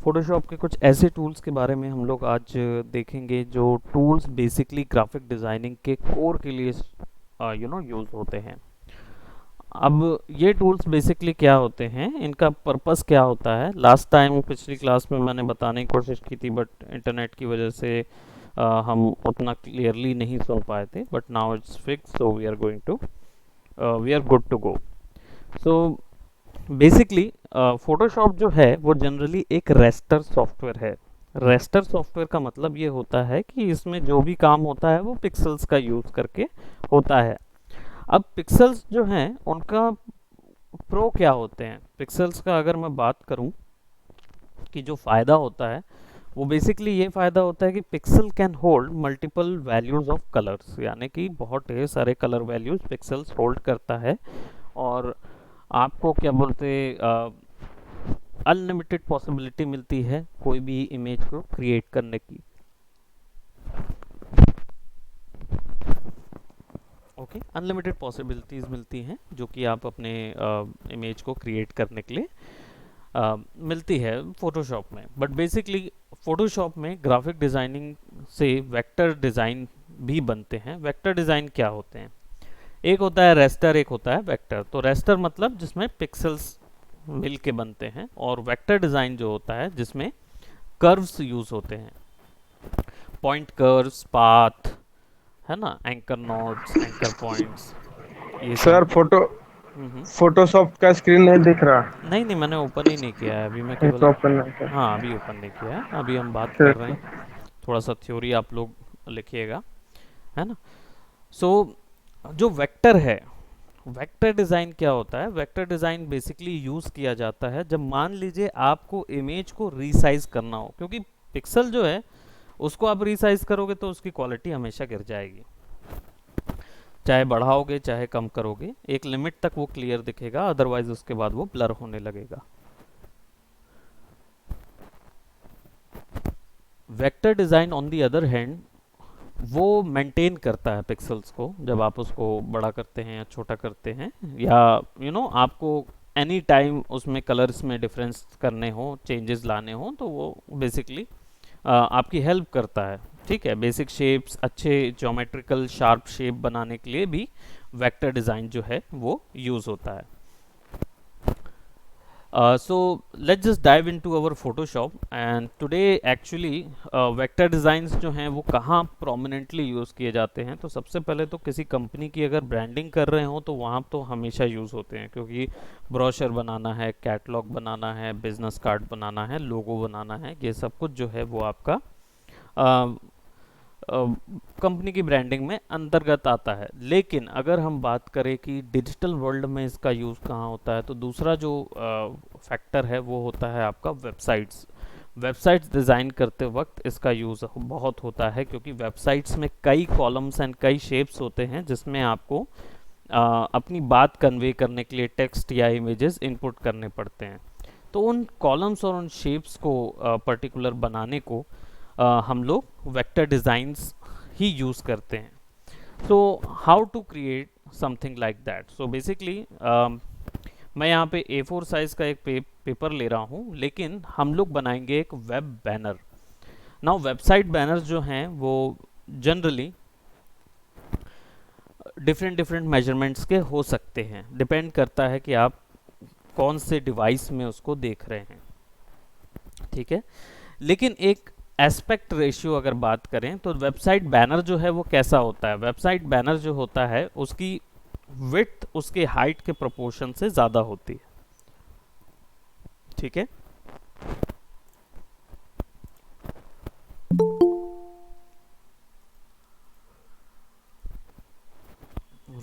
Photoshop के कुछ ऐसे टूल्स के बारे में हम लोग आज देखेंगे जो टूल्स बेसिकली ग्राफिक डिज़ाइनिंग के कोर के लिए यूज़ होते हैं। अब ये टूल्स बेसिकली क्या होते हैं, इनका पर्पस क्या होता है। लास्ट टाइम पिछली क्लास में मैंने बताने की कोशिश की थी, बट इंटरनेट की वजह से हम उतना क्लियरली नहीं सुन पाए थे। But now it's fix, so we are good to go. So basically Photoshop जो है वो जनरली एक रेस्टर सॉफ्टवेयर है। रेस्टर सॉफ्टवेयर का मतलब ये होता है कि इसमें जो भी काम होता है वो पिक्सेल्स का यूज़ करके होता है। अब पिक्सेल्स जो हैं उनका प्रो क्या होते हैं, पिक्सेल्स का अगर मैं बात करूं कि जो फ़ायदा होता है वो बेसिकली ये फ़ायदा होता है कि pixel can hold multiple values of colours, यानी कि बहुत ढेर सारे कलर वैल्यूज़ पिक्सेल्स होल्ड करता है। और आपको क्या बोलते अनलिमिटेड पॉसिबिलिटी मिलती है कोई भी इमेज को क्रिएट करने की। ओके, अनलिमिटेड पॉसिबिलिटीज़ मिलती हैं जो कि आप अपने इमेज को क्रिएट करने के लिए मिलती है फोटोशॉप में। बट बेसिकली फोटोशॉप में ग्राफिक डिज़ाइनिंग से वेक्टर डिज़ाइन भी बनते हैं। वेक्टर डिज़ाइन क्या होते हैं, एक होता है रेस्टर, एक होता है वेक्टर। तो रेस्टर मतलब जिसमें पिक्सेल्स मिल के बनते हैं, और वेक्टर डिज़ाइन जो होता है जिसमें कर्व्स यूज़ होते हैं, पॉइंट कर्व्स, पाथ, है ना, एंकर नोड्स, एंकर पॉइंट्स, ये सब। सर हम्म। फोटोशॉप का स्क्रीन नहीं दिख रहा। नहीं नहीं, मैंने ओपन ही नहीं किया है अभी, मैं केवल, इंस्टॉल करना है सर। हाँ अभी ओपन नहीं किया है, अभी हम बात कर ठीक रहे है। हैं। थोड़ा सा थ्योरी आप लोग लिखिएगा, है ना। सो जो वेक्टर है, वेक्टर डिज़ाइन क्या होता है, वेक्टर डिज़ाइन बेसिकली यूज़ किया जाता है जब मान लीजिए आपको इमेज को रीसाइज करना हो, क्योंकि पिक्सल जो है उसको आप रीसाइज करोगे तो उसकी क्वालिटी हमेशा गिर जाएगी। चाहे बढ़ाओगे चाहे कम करोगे, एक लिमिट तक वो क्लियर दिखेगा, अदरवाइज उसके बाद वो ब्लर होने लगेगा। Vector design on the other hand वो मेंटेन करता है पिक्सल्स को, जब आप उसको बड़ा करते हैं या छोटा करते हैं, या आपको एनी टाइम उसमें कलर्स में डिफरेंस करने हो, चेंजेस लाने हो, तो वो बेसिकली आपकी हेल्प करता है। ठीक है, बेसिक शेप्स, अच्छे ज्योमेट्रिकल शार्प शेप बनाने के लिए भी वेक्टर डिज़ाइन जो है वो यूज़ होता है। So let's just dive into our Photoshop, and today actually vector designs जो हैं वो कहाँ prominently यूज़ किए जाते हैं। तो सबसे पहले तो किसी कंपनी की अगर ब्रांडिंग कर रहे हो तो वहाँ तो हमेशा यूज़ होते हैं, क्योंकि ब्रोशर बनाना है, कैटलॉग बनाना है, बिजनेस कार्ड बनाना है, लोगो बनाना है, ये सब कुछ जो है वो आपका कंपनी की ब्रांडिंग में अंतर्गत आता है। लेकिन अगर हम बात करें कि डिजिटल वर्ल्ड में इसका यूज़ कहाँ होता है, तो दूसरा जो फैक्टर है वो होता है आपका वेबसाइट्स। वेबसाइट्स डिज़ाइन करते वक्त इसका यूज़ बहुत होता है, क्योंकि वेबसाइट्स में कई कॉलम्स एंड कई शेप्स होते हैं जिसमें आपको अपनी बात कन्वे करने के लिए टेक्स्ट या इमेजेस इनपुट करने पड़ते हैं। तो उन कॉलम्स और उन शेप्स को पर्टिकुलर बनाने को हम लोग वेक्टर डिज़ाइंस ही यूज़ करते हैं। So how to create something like that, so basically मैं यहाँ पे A4 साइज़ का एक पेपर ले रहा हूँ, लेकिन हम लोग बनाएंगे एक web banner. Now website banners जो हैं वो जनरली डिफरेंट डिफरेंट मेजरमेंट्स के हो सकते हैं, डिपेंड करता है कि आप कौन से डिवाइस में उसको देख रहे हैं। ठीक है, लेकिन एक एस्पेक्ट रेशियो अगर बात करें तो वेबसाइट बैनर जो है वो कैसा होता है, वेबसाइट बैनर जो होता है उसकी विड्थ उसके हाइट के प्रोपोर्शन से ज़्यादा होती है। ठीक है,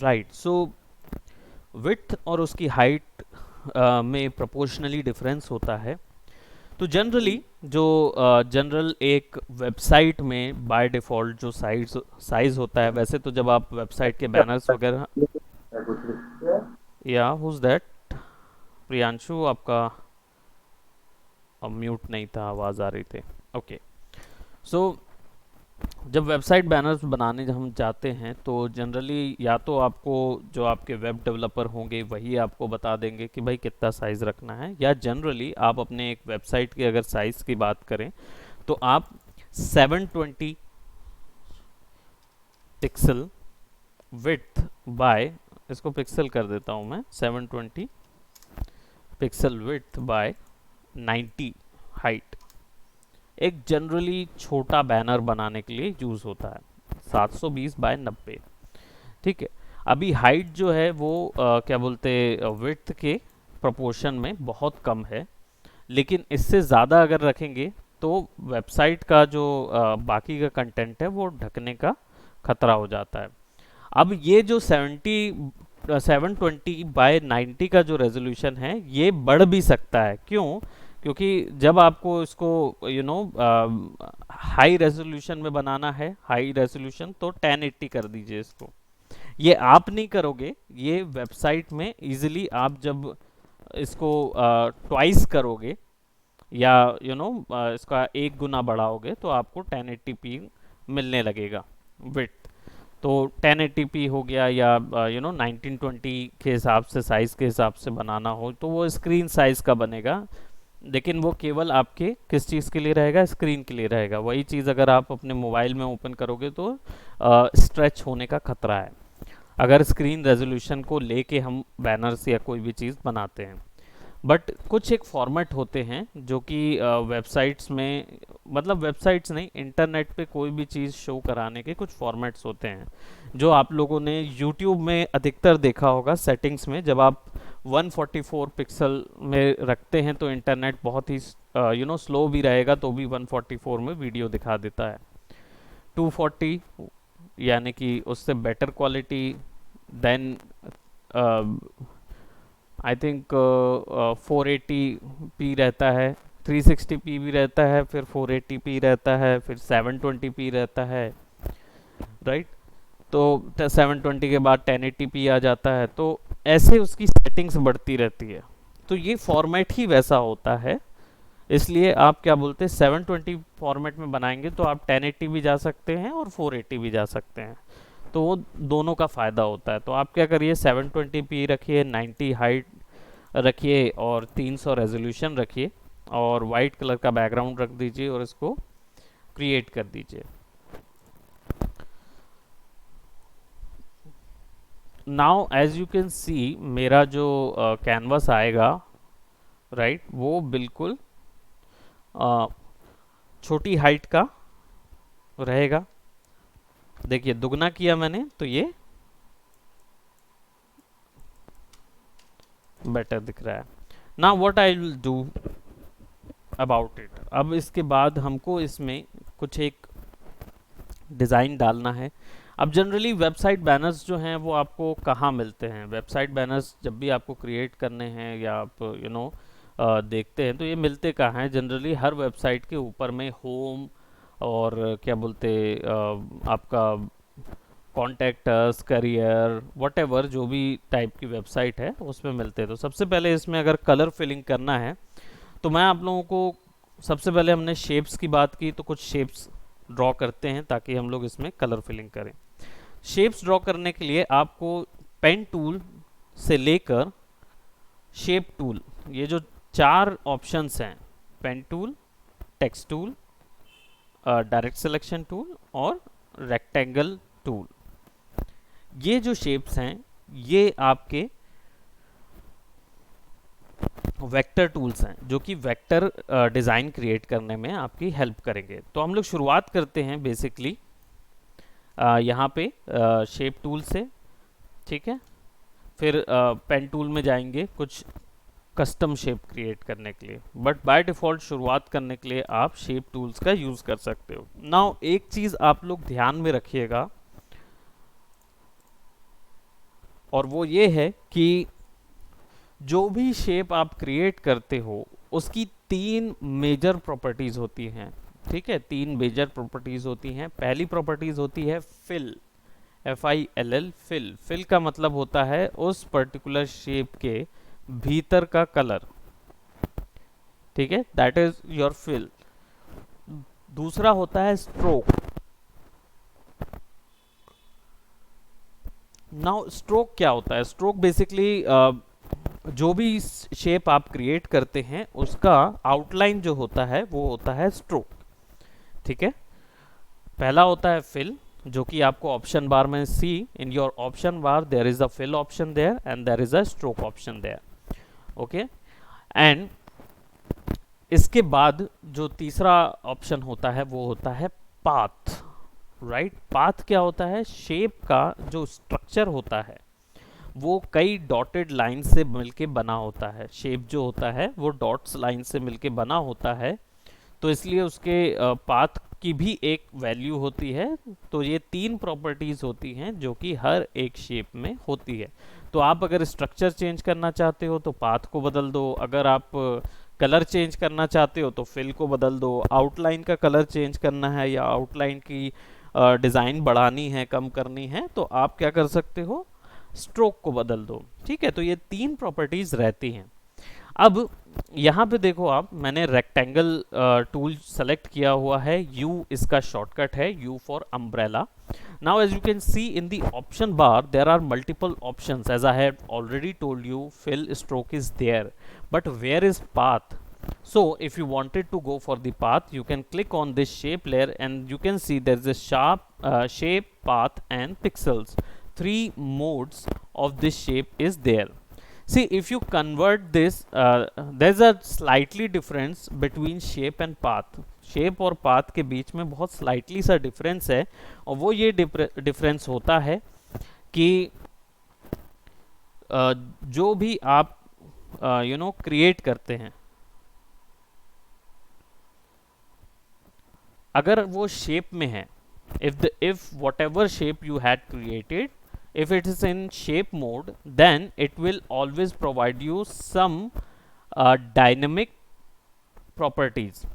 राइट। सो विड्थ और उसकी हाइट में प्रोपोर्शनली डिफरेंस होता है। तो जनरली जो जनरल एक वेबसाइट में बाय डिफ़ॉल्ट जो साइज साइज़ होता है, वैसे तो जब आप वेबसाइट के बैनर्स वगैरह, या हुज दैट, प्रियांशु आपका म्यूट नहीं था, आवाज़ आ रही थी। ओके, सो जब वेबसाइट बैनर्स बनाने हम जाते हैं तो जनरली या तो आपको जो आपके वेब डेवलपर होंगे वही आपको बता देंगे कि भाई कितना साइज़ रखना है, या जनरली आप अपने एक वेबसाइट की अगर साइज़ की बात करें तो आप 720 पिक्सल विड्थ बाय, इसको पिक्सल कर देता हूँ मैं, 720 पिक्सल विड्थ बाय 90 हाइट एक जनरली छोटा बैनर बनाने के लिए यूज़ होता है, 720 बाय 90। ठीक है। अभी हाइट जो है वो क्या बोलते विड्थ के प्रोपोर्शन में बहुत कम है, लेकिन इससे ज़्यादा अगर रखेंगे तो वेबसाइट का जो बाकी का कंटेंट है वो ढकने का खतरा हो जाता है। अब ये जो 720 बाय 90 का जो रेजोल्यूशन है ये बढ़ भी सकता है। क्यों? क्योंकि जब आपको इसको हाई रेजोल्यूशन में बनाना है, हाई रेजोल्यूशन, तो 1080 कर दीजिए इसको। ये आप नहीं करोगे, ये वेबसाइट में इजीली आप जब इसको ट्वाइस करोगे या इसका एक गुना बढ़ाओगे तो आपको 1080p मिलने लगेगा विड्थ। तो 1080p हो गया, या 1920 के हिसाब से, साइज के हिसाब से बनाना हो तो वो स्क्रीन साइज का बनेगा, लेकिन वो केवल आपके किस चीज़ के लिए रहेगा? स्क्रीन के लिए रहेगा। वही चीज़ अगर आप अपने मोबाइल में ओपन करोगे तो स्ट्रेच होने का खतरा है अगर स्क्रीन रेजोल्यूशन को लेके हम बैनर्स या कोई भी चीज़ बनाते हैं। बट कुछ एक फॉर्मेट होते हैं जो कि वेबसाइट्स में, मतलब वेबसाइट्स नहीं, इंटरनेट पे कोई भी चीज़ शो कराने के कुछ फॉर्मेट्स होते हैं जो आप लोगों ने यूट्यूब में अधिकतर देखा होगा। सेटिंग्स में जब आप 144 पिक्सल में रखते हैं तो इंटरनेट बहुत ही स्लो भी रहेगा तो भी 144 में वीडियो दिखा देता है। 240 यानी कि उससे better quality, then I think 480p रहता है, 360p भी रहता है, फिर 480p रहता है, फिर 720p रहता है, राइट। तो 720 के बाद 1080p आ जाता है, तो ऐसे उसकी सेटिंग्स बढ़ती रहती है। तो ये फॉर्मेट ही वैसा होता है, इसलिए आप क्या बोलते हैं 720 फॉर्मेट में बनाएंगे तो आप 1080 भी जा सकते हैं और 480 भी जा सकते हैं, तो वो दोनों का फ़ायदा होता है। तो आप क्या करिए 720p रखिए, 90 हाइट रखिए और 300 रेजोल्यूशन रखिए और वाइट कलर का बैकग्राउंड रख दीजिए और इसको क्रिएट कर दीजिए। Now as you can see मेरा जो कैनवास आएगा, राइट, वो बिल्कुल छोटी हाइट का रहेगा। देखिए दुगना किया मैंने तो ये बेटर दिख रहा है। ना what I will do about it, अब इसके बाद हमको इसमें कुछ एक डिज़ाइन डालना है। अब जनरली वेबसाइट बैनर्स जो हैं वो आपको कहाँ मिलते हैं? वेबसाइट बैनर्स जब भी आपको क्रिएट करने हैं या आप देखते हैं तो ये मिलते कहाँ हैं? जनरली हर वेबसाइट के ऊपर में होम और क्या बोलते आपका कॉन्टैक्ट अस, करियर, वॉटेवर जो भी टाइप की वेबसाइट है उसमें मिलते हैं। तो सबसे पहले इसमें अगर कलर फिलिंग करना है तो मैं आप लोगों को, सबसे पहले हमने शेप्स की बात की तो कुछ शेप्स ड्रॉ करते हैं ताकि हम लोग इसमें कलर फिलिंग करें। शेप्स ड्रॉ करने के लिए आपको पेन टूल से लेकर शेप टूल, ये जो 4 ऑप्शंस हैं, pen tool, text tool, direct selection tool और रेक्टेंगल टूल, ये जो शेप्स हैं ये आपके वेक्टर टूल्स हैं जो कि वेक्टर डिज़ाइन क्रिएट करने में आपकी हेल्प करेंगे। तो हम लोग शुरुआत करते हैं बेसिकली यहाँ पे शेप टूल से, ठीक है। फिर पेन टूल में जाएंगे कुछ कस्टम शेप क्रिएट करने के लिए, बट बाय डिफ़ॉल्ट शुरुआत करने के लिए आप शेप टूल्स का यूज़ कर सकते हो। नाउ एक चीज़ आप लोग ध्यान में रखिएगा और वो ये है कि जो भी शेप आप क्रिएट करते हो उसकी 3 मेजर प्रॉपर्टीज होती हैं, ठीक है। 3 मेजर प्रॉपर्टीज होती हैं। पहली प्रॉपर्टीज होती है फिल, FILL, फिल। फिल का मतलब होता है उस पर्टिकुलर शेप के भीतर का कलर, ठीक है, दैट इज योर फिल। दूसरा होता है स्ट्रोक, नाउ स्ट्रोक क्या होता है? स्ट्रोक बेसिकली जो भी शेप आप क्रिएट करते हैं उसका आउटलाइन जो होता है वो होता है स्ट्रोक। ठीक है, पहला होता है फिल, जो कि आपको ऑप्शन बार में see in your option bar there is a fill option there and there is a stroke option there. Okay, and इसके बाद जो तीसरा ऑप्शन होता है वो होता है पाथ। राइट, पाथ क्या होता है? शेप का जो स्ट्रक्चर होता है वो कई डॉटेड लाइन से मिलके बना होता है। शेप जो होता है वो डॉट्स लाइन से मिलके बना होता है, तो इसलिए उसके पाथ की भी एक वैल्यू होती है। तो ये तीन प्रॉपर्टीज होती हैं जो कि हर एक शेप में होती है। तो आप अगर स्ट्रक्चर चेंज करना चाहते हो तो पाथ को बदल दो, अगर आप कलर चेंज करना चाहते हो तो फिल को बदल दो, आउटलाइन का कलर चेंज करना है या आउटलाइन की डिज़ाइन बढ़ानी है, कम करनी है, तो आप क्या कर सकते हो? स्ट्रोक को बदल दो। ठीक है, तो ये तीन प्रॉपर्टीज रहती हैं। अब यहाँ पे देखो आप, मैंने रेक्टेंगल टूल सेलेक्ट किया हुआ है, U इसका शॉर्टकट है, U for umbrella. Now as you can see in the option bar there are multiple options, as I have already told you fill stroke is there, but where is path? So if you wanted to go for the path, you can click on this shape layer and you can see there is a sharp shape, path and pixels. Three modes of this shape is there. See, if you convert this, there's a slightly difference between shape and path. Shape और path के बीच में बहुत slightly सा difference है, और वो ये difference होता है कि जो भी आप क्रिएट करते हैं, अगर वो शेप में है, if whatever shape you had created, if it is in shape mode, then it will always provide you some dynamic properties.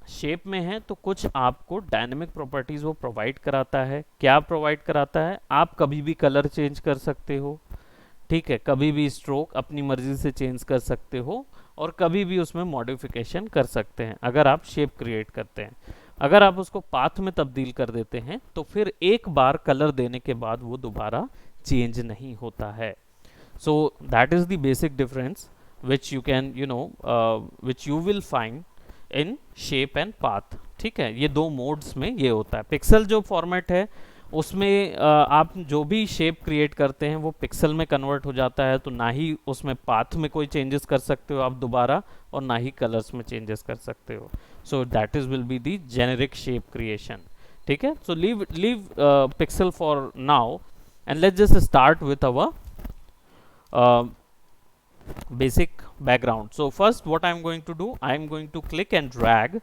Shape में है तो कुछ आपको डायनेमिक प्रॉपर्टीज वो प्रोवाइड कराता है। क्या प्रोवाइड कराता है? आप कभी भी कलर चेंज कर सकते हो, ठीक है, कभी भी स्ट्रोक अपनी मर्जी से चेंज कर सकते हो, और कभी भी उसमें मॉडिफिकेशन कर सकते हैं अगर आप शेप क्रिएट करते हैं। अगर आप उसको पाथ में तब्दील कर देते हैं तो फिर एक बार कलर देने के बाद वो दोबारा चेंज नहीं होता है। So that is the basic difference which you can which you will find in shape and path. ठीक है, ये दो मोड्स में ये होता है। पिक्सल जो फॉर्मेट है उसमें आप जो भी शेप क्रिएट करते हैं वो पिक्सल में कन्वर्ट हो जाता है, तो ना ही उसमें पाथ में कोई चेंजेस कर सकते हो आप दोबारा, और ना ही कलर्स में चेंजेस कर सकते हो। So that is will be the generic shape creation. ठीक है, so leave pixel for now and let's just start with our basic background. So first what I am going to do, I am going to click and drag,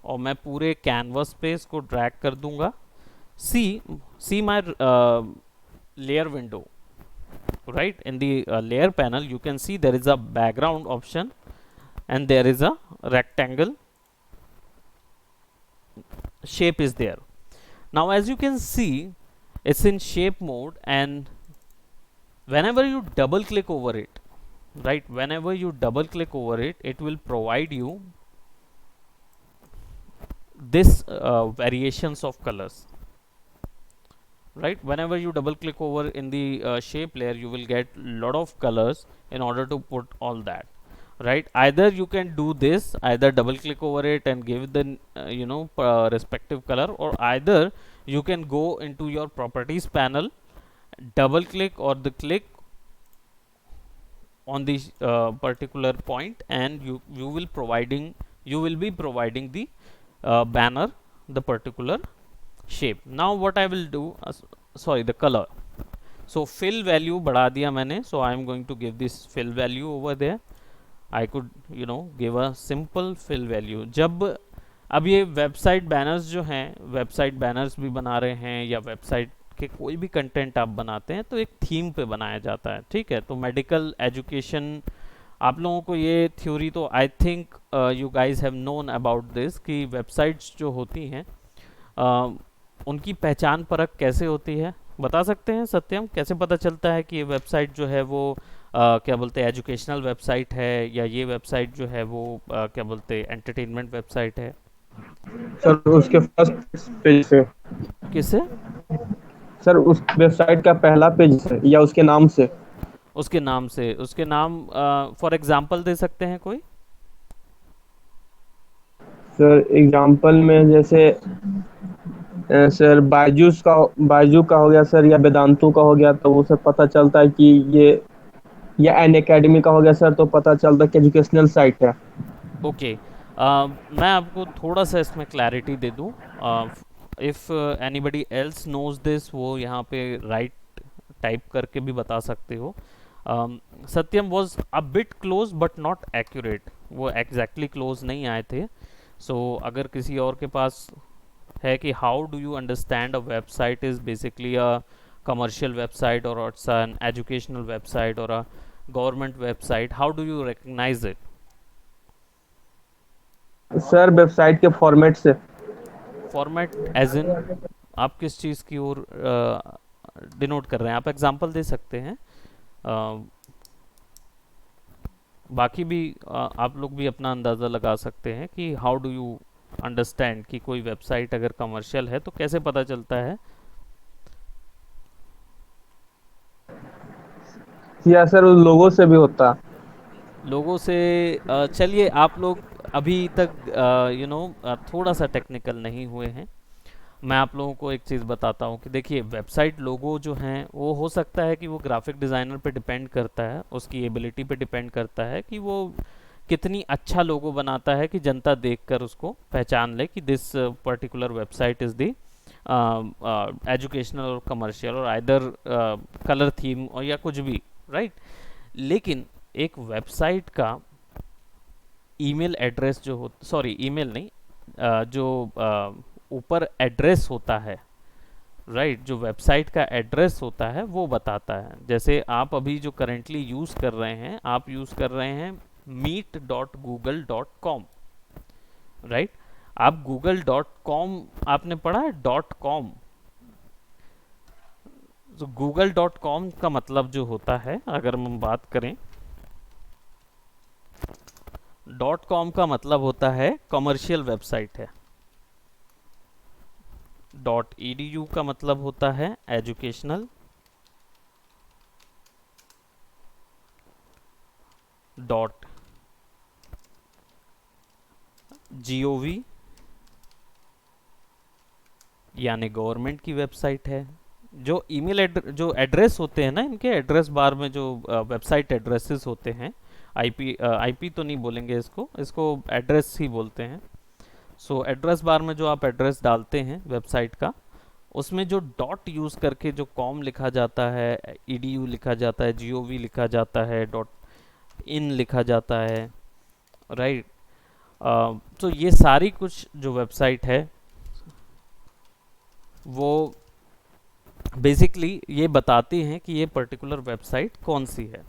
और मैं पूरे canvas पे इसको drag कर दूंगा। see my layer window, right? In the layer panel you can see there is a background option and there is a rectangle shape is there. Now as you can see it's in shape mode, and whenever you double click over it, right, whenever you double click over it, it will provide you this variations of colors. Right, whenever you double click over in the shape layer you will get lot of colors in order to put all that. Right, either you can do this, either double click over it and give the respective color, or either you can go into your properties panel, double click or the click on the particular point, and you will be providing the banner the particular shape. Now what I will do, sorry, the color. So fill value बढ़ा दिया मैंने, so I am going to give this fill value over there. I could give a simple fill value. जब अब ये website banners जो हैं, website banners भी बना रहे हैं या वेबसाइट के कोई भी कंटेंट आप बनाते हैं तो एक थीम पे बनाया जाता है। ठीक है, तो मेडिकल एजुकेशन, आप लोगों को ये थ्योरी तो I think you guys have known about this, कि वेबसाइट्स जो होती हैं उनकी पहचान परख कैसे होती है, बता सकते हैं सत्यम? कैसे पता चलता है कि ये वेबसाइट जो है वो क्या बोलते हैं एजुकेशनल वेबसाइट है, या ये वेबसाइट जो है वो क्या बोलते हैं एंटरटेनमेंट वेबसाइट है? सर उसके फर्स्ट पेज से। किससे? सर उस वेबसाइट का पहला पेज से या उसके नाम से? उसके नाम से, उसके नाम, फॉर एग्जांपल दे सकते हैं कोई? सर एग्जांपल में जैसे सर बायजू का हो गया सर, या वेदांतु का हो गया, तो वो सर पता चलता है कि ये, या एन एकेडमी का हो गया सर, तो पता चलता है कि एजुकेशनल साइट है। ओके, मैं आपको थोड़ा सा इसमें क्लैरिटी दे दूं। If anybody else knows this, वो यहाँ पे राइट टाइप करके भी बता सकते हो। Satyam was a bit close but not accurate, वो एग्जैक्टली क्लोज नहीं आए थे। सो अगर किसी और के पास है कि how do you understand a website is basically a commercial website or it's an educational website or a government website, how do you recognize it? Sir website के फॉर्मेट से। फॉर्मेट एज इन, आप किस चीज़ की ओर denote कर रहे हैं? आप example दे सकते हैं। अ, बाकी भी आप लोग भी अपना अंदाज़ा लगा सकते हैं कि हाउ डू यू अंडरस्टैंड कि कोई वेबसाइट अगर कमर्शियल है तो कैसे पता चलता है। या सर उस लोगों से भी होता? लोगों से, चलिए आप लोग अभी तक थोड़ा सा टेक्निकल नहीं हुए हैं। मैं आप लोगों को एक चीज़ बताता हूँ कि देखिए, वेबसाइट लोगो जो हैं वो हो सकता है कि वो ग्राफिक डिज़ाइनर पे डिपेंड करता है, उसकी एबिलिटी पे डिपेंड करता है कि वो कितनी अच्छा लोगो बनाता है कि जनता देखकर उसको पहचान ले कि this particular website is the educational और कमर्शियल और आइदर कलर थीम और या कुछ भी, राइट। लेकिन एक वेबसाइट का ईमेल एड्रेस जो हो, सॉरी ईमेल नहीं, जो ऊपर एड्रेस होता है, राइट, जो वेबसाइट का एड्रेस होता है वो बताता है। जैसे आप अभी जो करेंटली यूज़ कर रहे हैं, आप यूज़ कर रहे हैं meet.google.com, राइट। आप google.com आपने पढ़ा है .com? तो google.com का मतलब जो होता है, अगर हम बात करें, .com का मतलब होता है कमर्शियल वेबसाइट है। .edu का मतलब होता है एजुकेशनल। .gov यानी गवर्नमेंट की वेबसाइट है। जो जो एड्रेस होते हैं ना, इनके एड्रेस बार में जो वेबसाइट एड्रेसेस होते हैं, आईपी तो नहीं बोलेंगे इसको, इसको एड्रेस ही बोलते हैं। सो एड्रेस बार में जो आप एड्रेस डालते हैं वेबसाइट का, उसमें जो डॉट यूज़ करके जो कॉम लिखा जाता है, edu लिखा जाता है, gov लिखा जाता है, .in लिखा जाता है, राइट। तो ये सारी कुछ जो वेबसाइट है वो बेसिकली ये बताती हैं कि ये पर्टिकुलर वेबसाइट कौन सी है,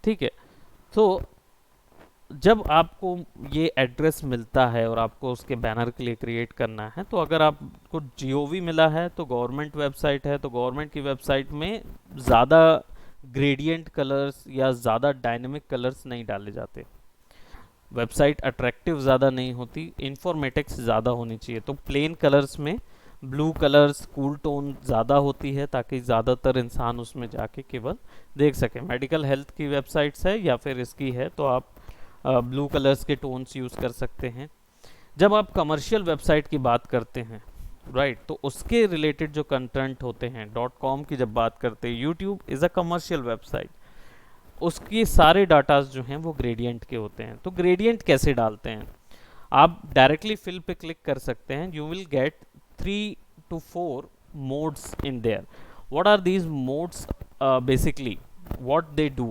ठीक है। तो जब आपको ये एड्रेस मिलता है और आपको उसके बैनर के लिए क्रिएट करना है, तो अगर आपको जीओवी मिला है तो गवर्नमेंट वेबसाइट है, तो गवर्नमेंट की वेबसाइट में ज़्यादा ग्रेडियंट कलर्स या ज़्यादा डायनेमिक कलर्स नहीं डाले जाते। वेबसाइट अट्रैक्टिव ज़्यादा नहीं होती, इंफॉर्मेटिक्स ज़्यादा होनी चाहिए, तो प्लेन कलर्स में ब्लू कलर्स, कूल टोन ज़्यादा होती है ताकि ज़्यादातर इंसान उसमें जाके केवल देख सके। मेडिकल हेल्थ की वेबसाइट्स है या फिर इसकी है तो आप ब्लू कलर्स के टोन्स यूज़ कर सकते हैं। जब आप कमर्शियल वेबसाइट की बात करते हैं, राइट, तो उसके रिलेटेड जो कंटेंट होते हैं, .com की जब बात करते हैं, YouTube is a commercial website, उसके सारे डाटाज जो हैं वो ग्रेडियंट के होते हैं। तो ग्रेडियंट कैसे डालते हैं? आप डायरेक्टली फिल पे क्लिक कर सकते हैं। You will get 3 to 4 modes in there. What are these modes? Basically what they do,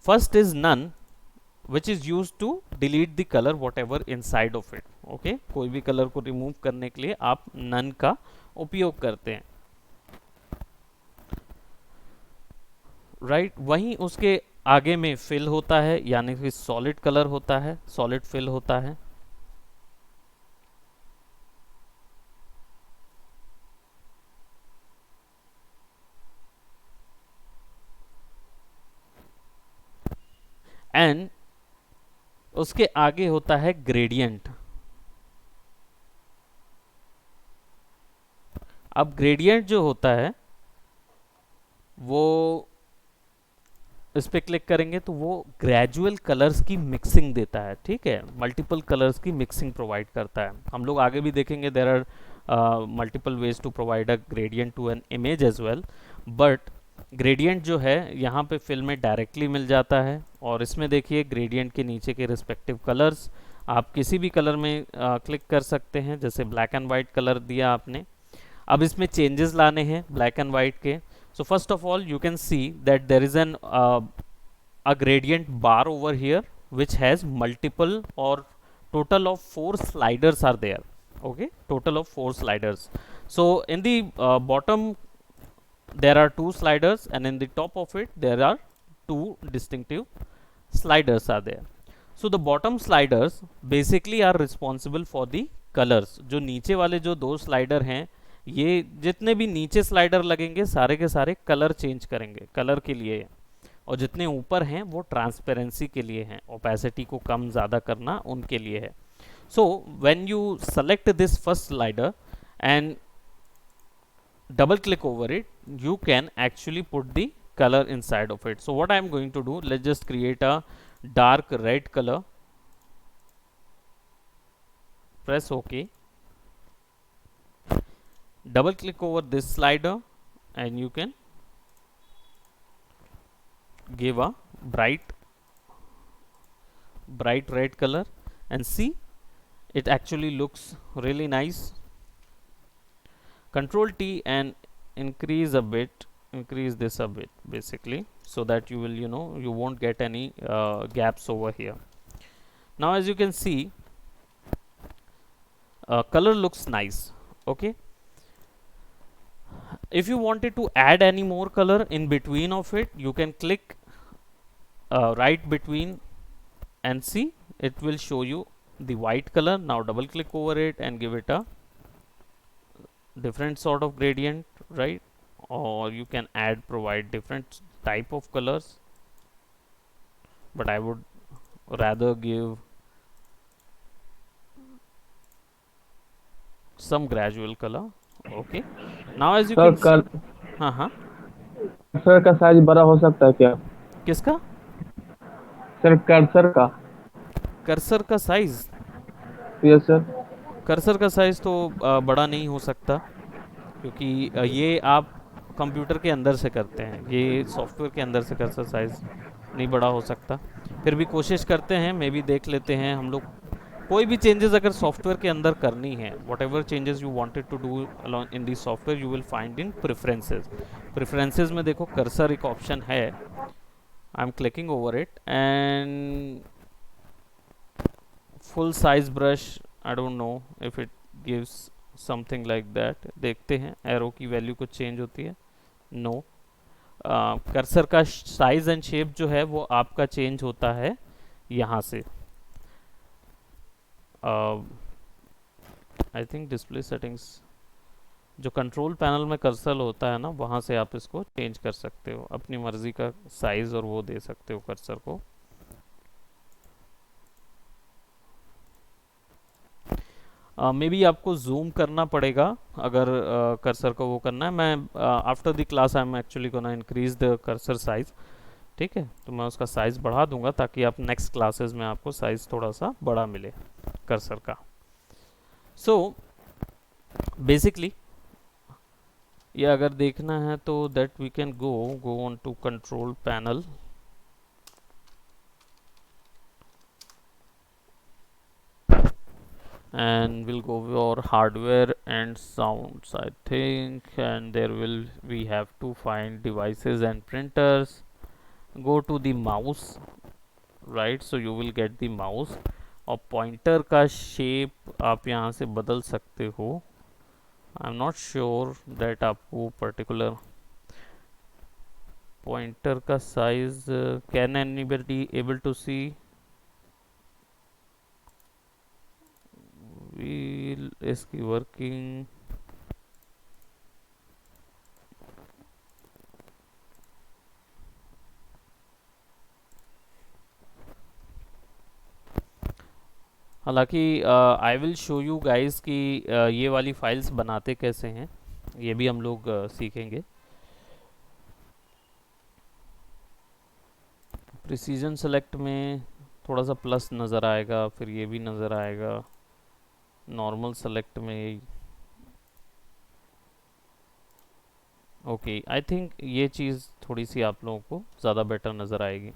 first is none, which is used to delete the color whatever inside of it. Okay, कोई भी colour को remove करने के लिए आप none का उपयोग करते हैं, राइट। वहीं उसके आगे में फिल होता है, यानी कि सॉलिड कलर होता है, सॉलिड फिल होता है। एंड उसके आगे होता है ग्रेडियंट। अब ग्रेडियंट जो होता है वो इस पे क्लिक करेंगे तो वो ग्रेजुअल कलर्स की मिक्सिंग देता है, ठीक है, मल्टीपल कलर्स की मिक्सिंग प्रोवाइड करता है। हम लोग आगे भी देखेंगे there are multiple ways to provide a gradient to an image as well, but gradient जो है यहाँ पे फिल में डायरेक्टली मिल जाता है। और इसमें देखिए ग्रेडियंट के नीचे के रिस्पेक्टिव कलर्स आप किसी भी कलर में क्लिक कर सकते हैं, जैसे ब्लैक एंड वाइट कलर दिया आपने। अब इसमें चेंजेस लाने हैं ब्लैक एंड वाइट के। So first of all you can see that there is an a gradient bar over here which has multiple or total of 4 sliders are there. Okay, total of 4 sliders. So in the bottom there are 2 sliders and in the top of it there are 2 distinctive sliders are there. So the bottom sliders basically are responsible for the colors. जो नीचे वाले जो 2 slider हैं, ये जितने भी नीचे slider लगेंगे सारे के सारे कलर चेंज करेंगे, कलर के लिए। और जितने ऊपर हैं वो ट्रांसपेरेंसी के लिए हैं, ओपेसिटी को कम ज़्यादा करना उनके लिए है। So when you select this first slider and double click over it, you can actually put the color inside of it. So what I am going to do, let's just create a dark red color, press OK, double click over this slider and you can give a bright red color and see it actually looks really nice. Control T and increase this a bit basically, so that you will, you won't get any gaps over here. Now as you can see, color looks nice. Okay, if you wanted to add any more color in between of it, you can click right between and see it will show you the white color. Now double click over it and give it a different sort of gradient, right? Or you can provide different type of colors, but I would rather give some gradual color. Okay, now as you sir can see, हाँ हाँ, cursor का size बड़ा हो सकता है क्या? किसका? Sir cursor का। कर्सर का साइज? Yes sir. कर्सर का साइज तो बड़ा नहीं हो सकता, क्योंकि ये आप कंप्यूटर के अंदर से करते हैं, ये सॉफ्टवेयर के अंदर से कर्सर साइज नहीं बड़ा हो सकता। फिर भी कोशिश करते हैं, मे भी देख लेते हैं हम लोग। कोई भी चेंजेस अगर सॉफ्टवेयर के अंदर करनी है, whatever changes you wanted to do in the software, you will find in preferences. Preferences में देखो कर्सर एक ऑप्शन है, I am clicking over it and full size brush, I don't know if it gives something like that. देखते हैं arrow की value कुछ change होती है, नो। कर्सर का साइज एंड शेप जो है वो आपका चेंज होता है यहाँ से। आई थिंक डिस्प्ले सेटिंग्स, जो कंट्रोल पैनल में कर्सर होता है ना, वहाँ से आप इसको चेंज कर सकते हो, अपनी मर्जी का साइज और वो दे सकते हो कर्सर को। मे बी आपको जूम करना पड़ेगा अगर कर्सर को वो करना है। मैं after the class I am actually gonna increase the cursor size, ठीक है, तो मैं उसका साइज बढ़ा दूंगा ताकि आप नेक्स्ट क्लासेस में आपको साइज थोड़ा सा बड़ा मिले कर्सर का। सो बेसिकली ये अगर देखना है तो that we can go on to control panel and we'll go for hardware and sounds, I think, and there will we have to find devices and printers. Go to the mouse, right? So you will get the mouse और pointer का shape आप यहाँ से बदल सकते हो। I am not sure that आपको particular pointer का size, can anybody able to see? Wheel इसकी वर्किंग, हालांकि I will show you guys कि ये वाली फाइल्स बनाते कैसे हैं। ये भी हम लोग सीखेंगे। प्रिसीजन सेलेक्ट में थोड़ा सा प्लस नज़र आएगा, फिर ये भी नज़र आएगा। नॉर्मल सेलेक्ट में ओके, आई थिंक ये चीज़ थोड़ी सी आप लोगों को ज़्यादा बेटर नज़र आएगी।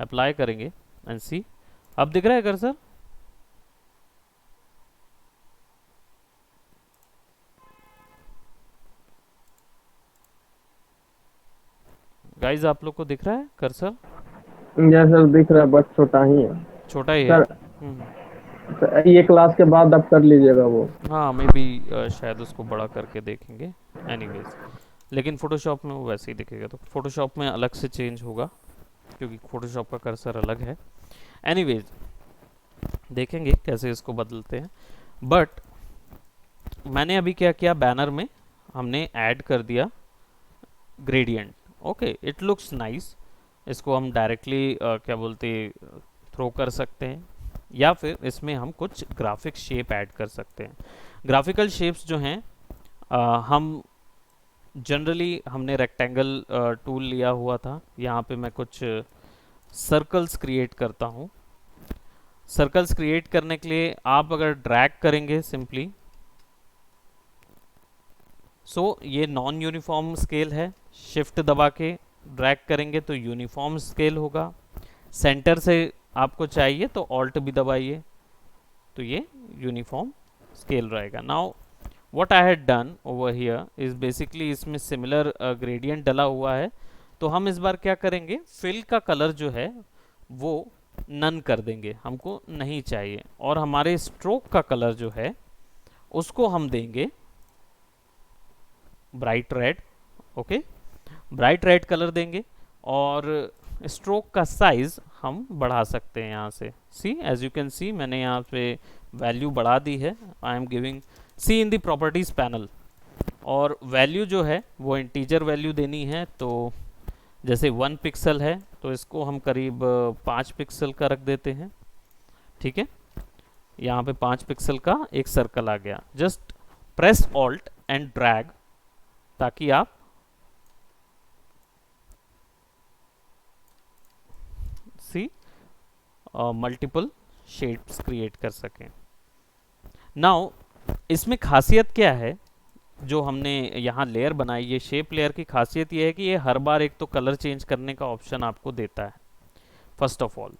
अप्लाई करेंगे एंड सी। अब दिख रहा है कर्सर? गाइस आप लोग को दिख रहा है कर्सर? यह सर दिख रहा है, बस छोटा ही है छोटा ही है। सर। ये क्लास के बाद आप कर लीजिएगा वो। हाँ मे बी शायद उसको बड़ा करके देखेंगे। एनीवेज, लेकिन फोटोशॉप में वो वैसे ही दिखेगा, तो फोटोशॉप में अलग से चेंज होगा क्योंकि फोटोशॉप का कर्सर अलग है। एनीवेज, देखेंगे कैसे इसको बदलते हैं। बट मैंने अभी क्या किया, बैनर में हमने ऐड कर दिया gradient. Okay, it looks nice. इसको हम डायरेक्टली क्या बोलते थ्रो कर सकते हैं, या फिर इसमें हम कुछ ग्राफिक शेप ऐड कर सकते हैं। ग्राफिकल शेप्स जो हैं हम जनरली हमने रेक्टेंगल टूल लिया हुआ था। यहाँ पे मैं कुछ सर्कल्स क्रिएट करता हूँ। सर्कल्स क्रिएट करने के लिए आप अगर ड्रैग करेंगे सिंपली, ये नॉन यूनिफॉर्म स्केल है। शिफ्ट दबा के ड्रैग करेंगे तो यूनिफॉर्म स्केल होगा। सेंटर से आपको चाहिए तो ऑल्ट भी दबाइए तो ये यूनिफॉर्म स्केल रहेगा। Now what I had done over here is basically इसमें सिमिलर ग्रेडियंट डला हुआ है, तो हम इस बार क्या करेंगे, फिल का कलर जो है वो नन कर देंगे, हमको नहीं चाहिए। और हमारे स्ट्रोक का कलर जो है उसको हम देंगे bright red. Okay, bright red colour देंगे। और स्ट्रोक का साइज हम बढ़ा सकते हैं यहाँ से। See, as you can see मैंने यहाँ पे वैल्यू बढ़ा दी है। I am giving see in the properties panel. और वैल्यू जो है वो इंटीजर वैल्यू देनी है, तो जैसे 1 पिक्सल है तो इसको हम करीब 5 पिक्सल का रख देते हैं। ठीक है, यहाँ पे 5 पिक्सल का एक सर्कल आ गया। Just press alt and drag ताकि आप सी मल्टीपल शेड्स क्रिएट कर सकें। नाउ इसमें खासियत क्या है, जो हमने यहाँ लेयर बनाई, ये शेप लेयर की खासियत ये है कि ये हर बार एक तो कलर चेंज करने का ऑप्शन आपको देता है। फर्स्ट ऑफ ऑल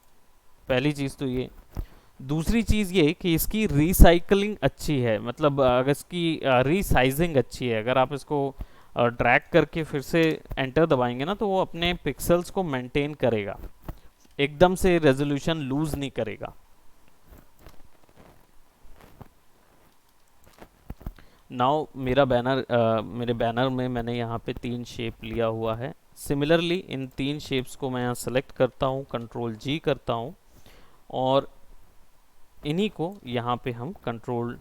पहली चीज़ तो ये। दूसरी चीज़ ये कि इसकी रिसाइकलिंग अच्छी है, मतलब अगर इसकी रीसाइजिंग अच्छी है। अगर आप इसको ड्रैग करके फिर से एंटर दबाएंगे ना तो वो अपने पिक्सल्स को मेंटेन करेगा, एकदम से रेजोल्यूशन लूज नहीं करेगा। नाउ मेरा बैनर मेरे बैनर में मैंने यहाँ पे 3 शेप लिया हुआ है। सिमिलरली इन 3 शेप्स को मैं यहाँ सेलेक्ट करता हूँ, कंट्रोल जी करता हूँ, और इन्हीं को यहाँ पे हम कंट्रोल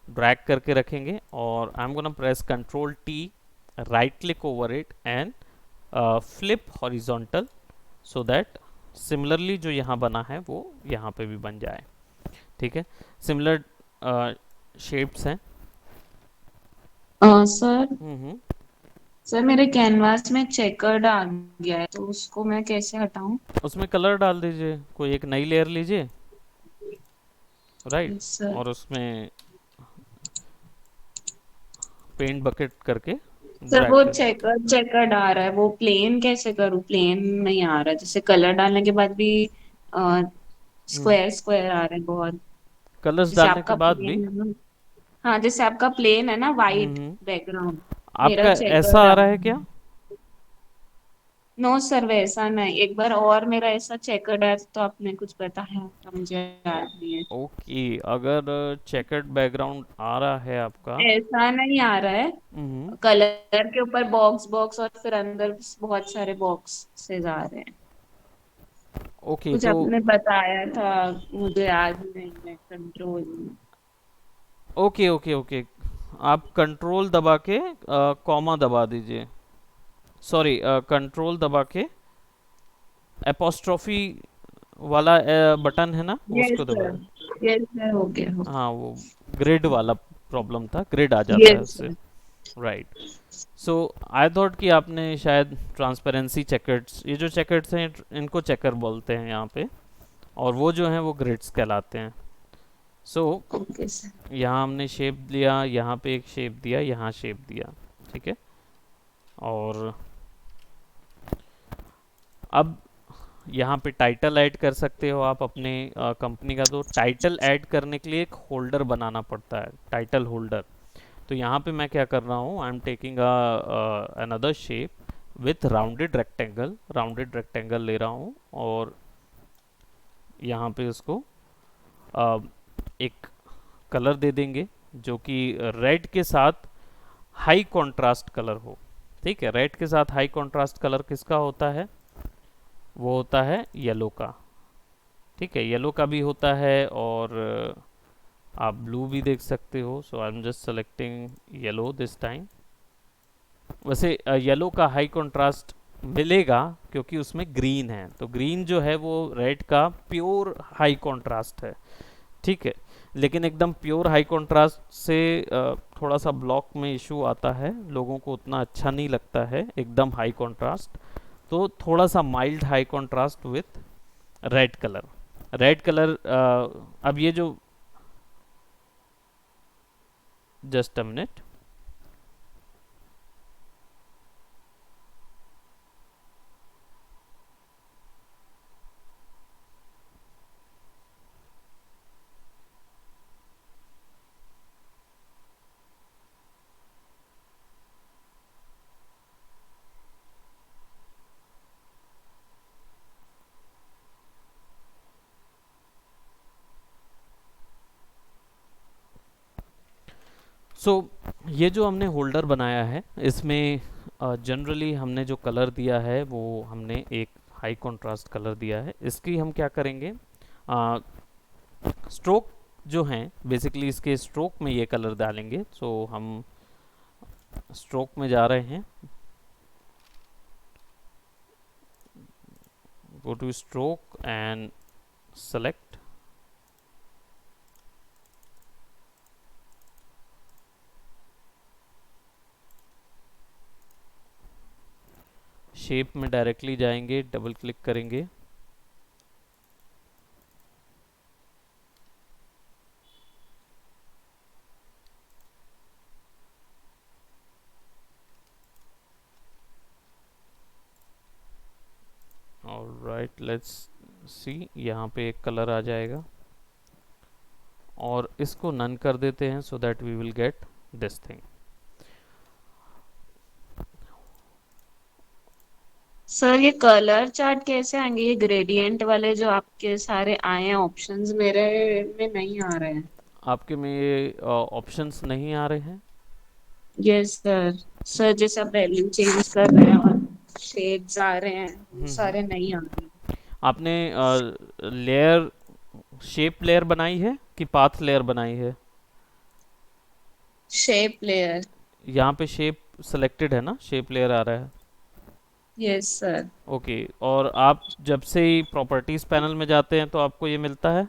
ड्रैग करके रखेंगे। और I am gonna press control T, right click over it and flip horizontal, so that similarly जो यहाँ बना है वो यहाँ पे भी बन जाए। ठीक है, सिमिलर शेप्स हैं। सर सर मेरे कैनवास में चेकर्ड आ गया है, तो उसको मैं कैसे हटाऊं? उसमें कलर डाल दीजिए, कोई एक नई लेयर लीजिए, राइट, सर और उसमें पेंट बकेट करके सर ड्रैग वो कर। चेकर्ड आ रहा है, वो प्लेन कैसे करूं? प्लेन नहीं आ रहा, जैसे कलर डालने के बाद भी स्क्वायर स्क्वायर आ रहे हैं बहुत। कलर्स जैसे डालने के आपका बाद भी। प्लेन है ना, हाँ जैसे आपका प्लेन है ना, वाइट हम्म, बैकग्राउंड, मेरा आपका ऐसा चेकर्ड आ आ रहा है रहा क्या? है। नो सर वैसा नहीं, एक बार और मेरा ऐसा चेकर्ड है, तो आपने कुछ बताया था मुझे याद नहीं है। ओके, अगर चेकर्ड बैकग्राउंड आ रहा है आपका। ऐसा नहीं आ रहा है, हम्म, कलर के ऊपर बॉक्स बॉक्स और फिर अंदर बहुत सारे बॉक्स से जा रहे हैं। ओके कुछ तो आपने बताया था, मुझे याद नहीं है, कंट्रोल। ओके ओके ओके, आप कंट्रोल दबा के कॉमा दबा दीजिए, सॉरी कंट्रोल दबा के एपोस्ट्रोफी वाला बटन है ना, यस उसको सर, दबाएं। यस सर, हो गया हो। हाँ, वो ग्रिड वाला प्रॉब्लम था, ग्रिड आ जाता है यस उससे। Sir, right. So I thought कि आपने शायद ट्रांसपेरेंसी चेकर्स, ये जो चेकर्स हैं इनको चेकर बोलते हैं यहाँ पे, और वो जो हैं वो ग्रिड्स कहलाते हैं। So okay sir. यहाँ हमने शेप लिया, यहाँ पे एक शेप दिया, यहाँ शेप दिया, ठीक है। और अब यहाँ पे टाइटल ऐड कर सकते हो आप अपने कंपनी का। तो टाइटल ऐड करने के लिए एक होल्डर बनाना पड़ता है, टाइटल होल्डर। तो यहाँ पे मैं क्या कर रहा हूँ, I am taking another shape with rounded rectangle ले रहा हूँ, और यहाँ पे उसको एक कलर दे देंगे जो कि रेड के साथ हाई कंट्रास्ट कलर हो। ठीक है, रेड के साथ हाई कंट्रास्ट कलर किसका होता है, वो होता है येलो का। ठीक है, येलो का भी होता है, और आप ब्लू भी देख सकते हो। So I am just selecting yellow this time. वैसे येलो का हाई कंट्रास्ट मिलेगा क्योंकि उसमें ग्रीन है, तो ग्रीन जो है वो रेड का प्योर हाई कंट्रास्ट है। ठीक है, लेकिन एकदम प्योर हाई कंट्रास्ट से थोड़ा सा ब्लॉक में इशू आता है, लोगों को उतना अच्छा नहीं लगता है एकदम हाई कंट्रास्ट। तो थोड़ा सा mild high contrast with red colour. Red colour अब ये जो, जस्ट अ मिनट। सो ये जो हमने होल्डर बनाया है, इसमें जनरली हमने जो कलर दिया है वो हमने एक हाई कंट्रास्ट कलर दिया है। इसकी हम क्या करेंगे, स्ट्रोक जो हैं बेसिकली इसके स्ट्रोक में ये कलर डालेंगे। सो हम स्ट्रोक में जा रहे हैं, go to stroke and select, shape में डायरेक्टली जाएंगे, डबल क्लिक करेंगे, ऑलराइट लेट्स सी, यहाँ पे एक कलर आ जाएगा, और इसको नन कर देते हैं so that we will get this thing. Sir ये कलर चार्ट कैसे आएंगे, ये ग्रेडियंट वाले जो आपके सारे आए हैं ऑप्शंस मेरे में नहीं आ रहे हैं। आपके में ये ऑप्शंस नहीं आ रहे हैं? Yes sir. सर जैसे आप वैल्यू चेंज कर रहे हैं और शेड्स आ रहे हैं, वो हम्म। सारे नहीं आ रहे हैं। आपने लेयर, शेप लेयर बनाई है कि पाथ लेयर बनाई है? Shape layer. यहाँ पे शेप सेलेक्टेड है ना, शेप लेयर आ रहा है। Yes sir. ओके, और आप जब से ही प्रॉपर्टीज पैनल में जाते हैं तो आपको ये मिलता है।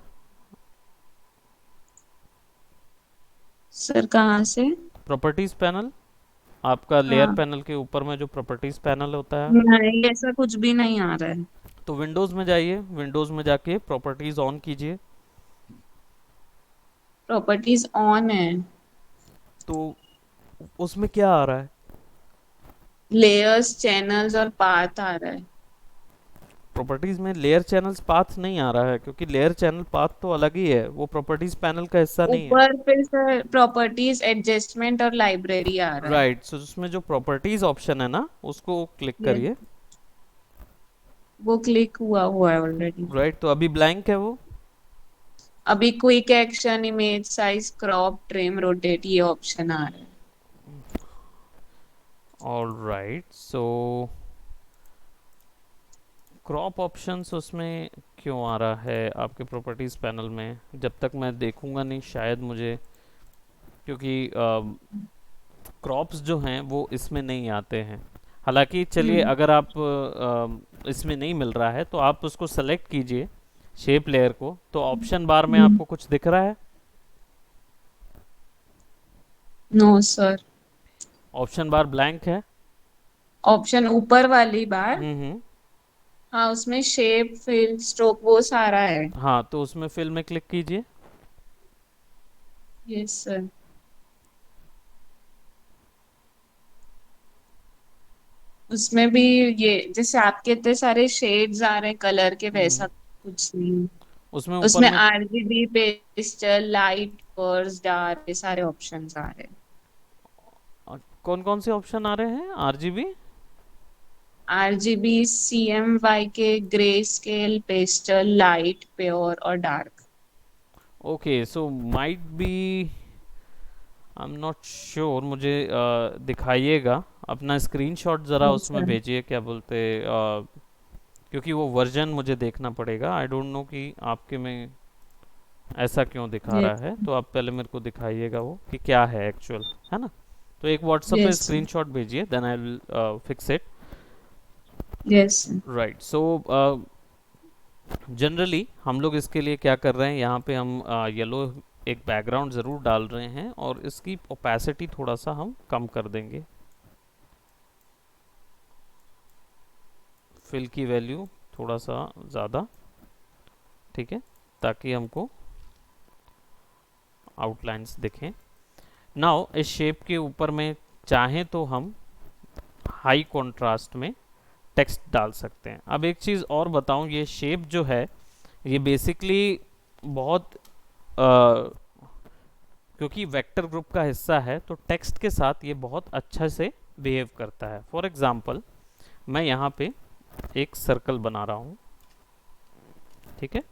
सर कहाँ से? प्रॉपर्टीज पैनल, आपका लेयर हाँ। पैनल के ऊपर में जो प्रॉपर्टीज पैनल होता है। नहीं ऐसा कुछ भी नहीं आ रहा है। तो विंडोज़ में जाइए, विंडोज़ में जाके प्रॉपर्टीज ऑन कीजिए। प्रॉपर्टीज ऑन है। तो उसमें क्या आ रहा है? लेयर्स चैनल्स और पाथ आ रहा है। प्रॉपर्टीज में लेयर चैनल्स पाथ नहीं आ रहा है, क्योंकि लेयर चैनल पाथ तो अलग ही है, वो प्रॉपर्टीज पैनल का हिस्सा नहीं है। ऊपर पे सर प्रॉपर्टीज एडजस्टमेंट और लाइब्रेरी आ रहा है। राइट, सो उसमें जो प्रॉपर्टीज ऑप्शन है ना, उसको क्लिक ये करिए। वो क्लिक हुआ हुआ है ऑलरेडी। राइट, तो अभी ब्लैंक है वो। अभी quick action, image size, crop, trim, rotate ये ऑप्शन आ रहा है। ऑलराइट, सो क्रॉप ऑप्शंस उसमें क्यों आ रहा है आपके प्रॉपर्टीज पैनल में? जब तक मैं देखूंगा नहीं शायद मुझे, क्योंकि क्रॉप्स जो हैं वो इसमें नहीं आते हैं। हालांकि चलिए, हम्म। अगर आप इसमें नहीं मिल रहा है तो आप उसको सेलेक्ट कीजिए, शेप लेयर को, तो ऑप्शन बार में आपको कुछ दिख रहा है? No sir. Option bar blank है। ऑप्शन ऊपर वाली बार। हम्म। हाँ, उसमें शेप फिल स्ट्रोक वो सारा है। हाँ, तो उसमें फिल में क्लिक कीजिए। Yes sir. उसमें भी ये जैसे आपके इतने सारे शेड्स आ रहे हैं कलर के, वैसा कुछ नहीं। उसमें ऊपर उसमें में आरजीबी, पेस्टल, लाइट, बर्स, डार्क, ये सारे ऑप्शंस आ रहे हैं। कौन कौन से ऑप्शन आ रहे हैं? RGB. RGB, CMY K, grey scale, pastel, light, pure और dark. Okay, so might be, I am not sure. मुझे दिखाइएगा अपना स्क्रीनशॉट ज़रा, यस उसमें सर। भेजिए, क्या बोलते, क्योंकि वो वर्जन मुझे देखना पड़ेगा। आई डोंट नो कि आपके में ऐसा क्यों दिखा रहा यस। है, तो आप पहले मेरे को दिखाइएगा वो कि क्या है एक्चुअल, है ना? तो एक व्हाट्सएप पे यस सर। स्क्रीनशॉट भेजिए, then I will fix it. Yes sir. Right, so generally हम लोग इसके लिए क्या कर रहे हैं, यहाँ पे हम येलो एक बैकग्राउंड ज़रूर डाल रहे हैं, और इसकी ओपेसिटी थोड़ा सा हम कम कर देंगे, फिल की वैल्यू थोड़ा सा ज़्यादा, ठीक है, ताकि हमको आउटलाइंस दिखें। नाउ इस शेप के ऊपर में चाहें तो हम हाई कंट्रास्ट में टेक्स्ट डाल सकते हैं। अब एक चीज़ और बताऊं, ये शेप जो है ये बेसिकली बहुत क्योंकि वेक्टर ग्रुप का हिस्सा है, तो टेक्स्ट के साथ ये बहुत अच्छा से बिहेव करता है। फॉर एग्जांपल, मैं यहाँ पे एक सर्कल बना रहा हूँ, ठीक है,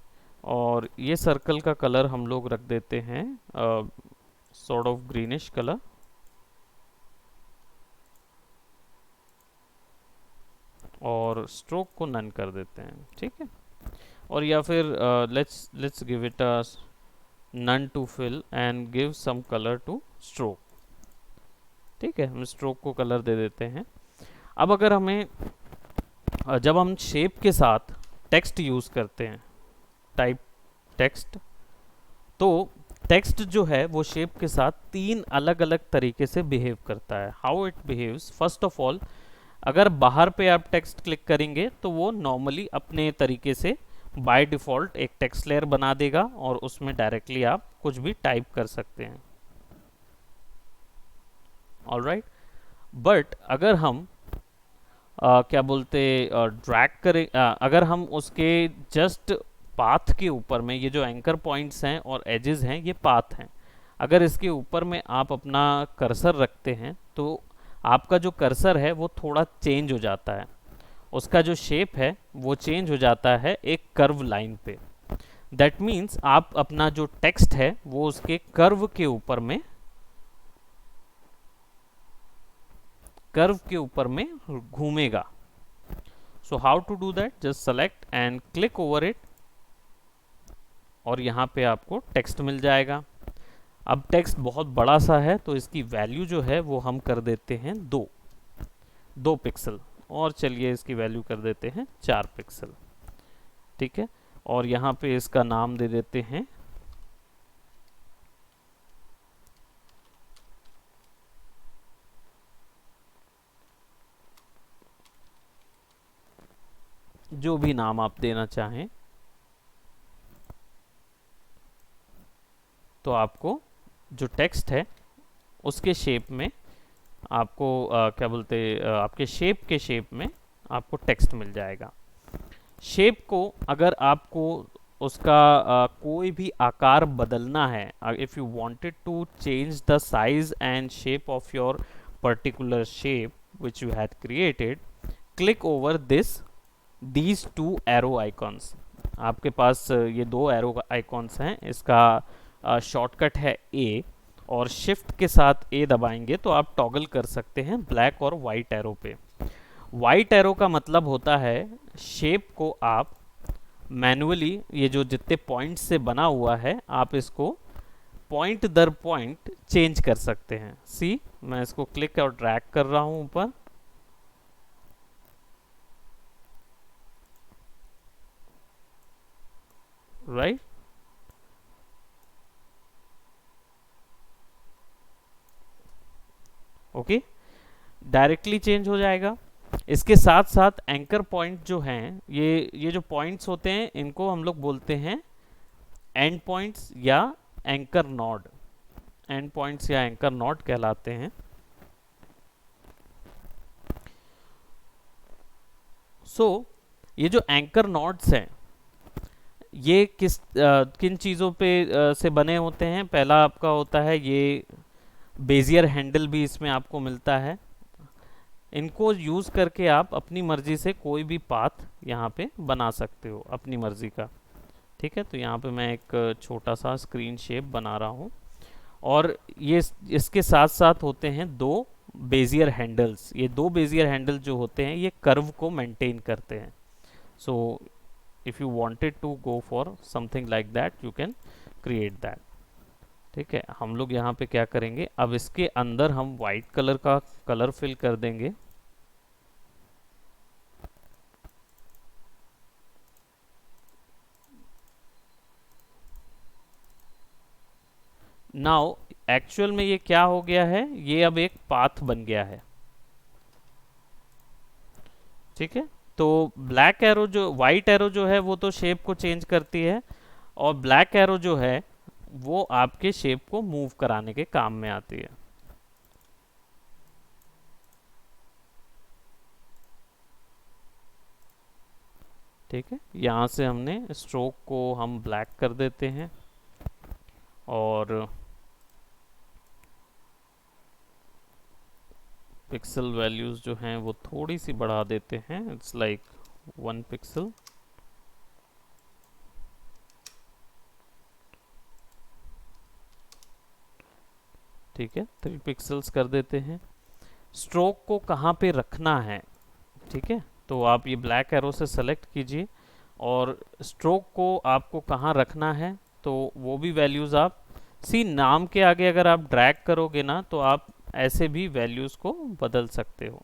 और ये सर्कल का कलर हम लोग रख देते हैं सॉर्ट ऑफ ग्रीनिश कलर, और स्ट्रोक को नन कर देते हैं, ठीक है। और या फिर let's give it a none to fill and give some colour to stroke, ठीक है, हम स्ट्रोक को कलर दे देते हैं। अब अगर हमें जब हम शेप के साथ टेक्स्ट यूज करते हैं, टाइप टेक्स्ट, तो टेक्स्ट जो है वो शेप के साथ तीन अलग अलग तरीके से बिहेव करता है। How it behaves, first of all, अगर बाहर पे आप टेक्स्ट क्लिक करेंगे तो वो नॉर्मली अपने तरीके से बाय डिफ़ॉल्ट एक टेक्स्ट लेयर बना देगा, और उसमें डायरेक्टली आप कुछ भी टाइप कर सकते हैं, ऑलराइट। बट अगर हम क्या बोलते ड्रैग करें, अगर हम उसके जस्ट पाथ के ऊपर में, ये जो एंकर पॉइंट्स हैं और एजेस हैं ये पाथ हैं, अगर इसके ऊपर में आप अपना कर्सर रखते हैं तो आपका जो कर्सर है वो थोड़ा चेंज हो जाता है, उसका जो शेप है वो चेंज हो जाता है एक कर्व लाइन पे। दैट मीन्स आप अपना जो टेक्स्ट है वो उसके कर्व के ऊपर में घूमेगा। So how to do that, just select and click over it, और यहाँ पे आपको टेक्स्ट मिल जाएगा। अब टेक्स्ट बहुत बड़ा सा है, तो इसकी वैल्यू जो है वो हम कर देते हैं 2 पिक्सल, और चलिए इसकी वैल्यू कर देते हैं 4 पिक्सल, ठीक है। और यहाँ पे इसका नाम दे देते हैं जो भी नाम आप देना चाहें, तो आपको जो टेक्स्ट है उसके शेप में आपको क्या बोलते आपके शेप के शेप में आपको टेक्स्ट मिल जाएगा। शेप को अगर आपको उसका कोई भी आकार बदलना है, if you wanted to change the size and shape of your particular shape which you had created, click over these 2 arrow icons. आपके पास ये 2 एरो आइकॉन्स हैं, इसका शॉर्टकट है ए, और शिफ्ट के साथ ए दबाएंगे तो आप टॉगल कर सकते हैं ब्लैक और वाइट एरो पे। वाइट एरो का मतलब होता है शेप को आप मैन्युअली, ये जो जितने पॉइंट से बना हुआ है, आप इसको पॉइंट दर पॉइंट चेंज कर सकते हैं। सी, मैं इसको क्लिक और ड्रैग कर रहा हूं ऊपर, राइट, ओके। डायरेक्टली चेंज हो जाएगा। इसके साथ साथ एंकर पॉइंट जो हैं, ये जो पॉइंट्स होते हैं इनको हम लोग बोलते हैं एंड पॉइंट्स या एंकर नॉड। एंड पॉइंट्स या एंकर नॉड कहलाते हैं। ये जो एंकर नॉड्स हैं ये किन चीज़ों पे से बने होते हैं? पहला आपका होता है ये बेजियर हैंडल, भी इसमें आपको मिलता है। इनको यूज़ करके आप अपनी मर्जी से कोई भी पाथ यहाँ पे बना सकते हो अपनी मर्जी का। ठीक है, तो यहाँ पे मैं एक छोटा सा स्क्रीन शेप बना रहा हूँ और ये इसके साथ साथ होते हैं दो बेजियर हैंडल्स। ये दो बेजियर हैंडल जो होते हैं ये कर्व को मेंटेन करते हैं। So if you wanted to go for something like that you can create that. ठीक है, हम लोग यहाँ पे क्या करेंगे, अब इसके अंदर हम वाइट कलर का कलर फिल कर देंगे। नाउ एक्चुअल में ये क्या हो गया है, ये अब एक पाथ बन गया है। ठीक है, तो ब्लैक एरो जो वाइट एरो जो है वो तो शेप को चेंज करती है और ब्लैक एरो जो है वो आपके शेप को मूव कराने के काम में आती है। ठीक है, यहाँ से हमने स्ट्रोक को हम ब्लैक कर देते हैं और पिक्सल वैल्यूज जो हैं वो थोड़ी सी बढ़ा देते हैं। It's like 1 pixel. ठीक है, 3 पिक्सल्स कर देते हैं। स्ट्रोक को कहाँ पे रखना है, ठीक है, तो आप ये ब्लैक एरो से सेलेक्ट कीजिए और स्ट्रोक को आपको कहाँ रखना है तो वो भी वैल्यूज़ आप नाम के आगे अगर आप ड्रैग करोगे ना तो आप ऐसे भी वैल्यूज़ को बदल सकते हो।